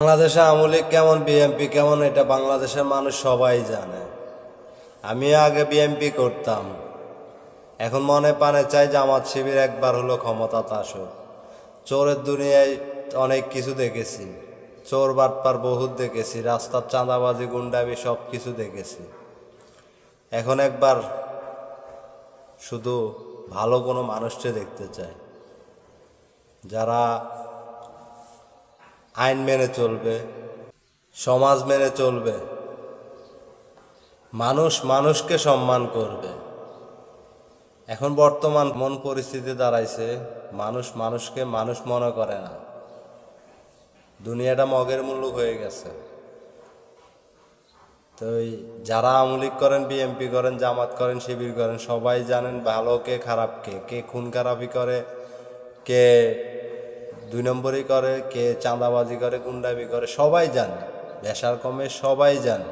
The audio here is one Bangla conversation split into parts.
বাংলাদেশে আওয়ামী লীগ কেমন, বিএনপি কেমন, এটা বাংলাদেশের মানুষ সবাই জানে। আমি আগে বিএনপি করতাম, এখন মনে প্রাণে চাই জামাত শিবির একবার হলো ক্ষমতাতে আসুক। চোরের দুনিয়ায় অনেক কিছু দেখেছি, চোর বাটপার বহুত দেখেছি, রাস্তার চাঁদাবাজি গুন্ডামি সব কিছু দেখেছি। এখন একবার শুধু ভালো কোনো মানুষকে দেখতে চাই, যারা আইন মেনে চলবে, সমাজ মেনে চলবে, মানুষ মানুষকে সম্মান করবে। এখন বর্তমান মন পরিস্থিতি দাঁড়াইছে, মানুষ মানুষকে মানুষ মনে করে না, দুনিয়াটা মগের মুল্লুক হয়ে গেছে। তো যারা আওয়ামী লীগ করেন, বিএনপি করেন, জামাত করেন, শিবির করেন, সবাই জানেন ভালো কে খারাপ কে, কে খুন খারাপি করে, কে দুই নম্বরই করে, কে চাঁদাবাজি করে, গুন্ডামি করে, সবাই জানে। বেশার কমে সবাই জানে।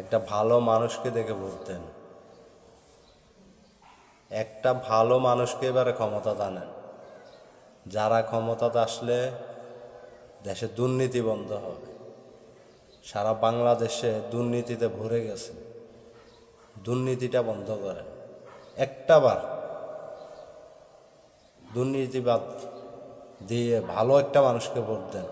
একটা ভালো মানুষকে দেখে বলতেন, একটা ভালো মানুষকে এবারে ক্ষমতা আনেন, যারা ক্ষমতাতে আসলে দেশে দুর্নীতি বন্ধ হবে। সারা বাংলাদেশে দুর্নীতিতে ভরে গেছে, দুর্নীতিটা বন্ধ করেন। একটা বার দুর্নীতিবাদ দিয়ে ভালো একটা মানুষকে ভোট দেন।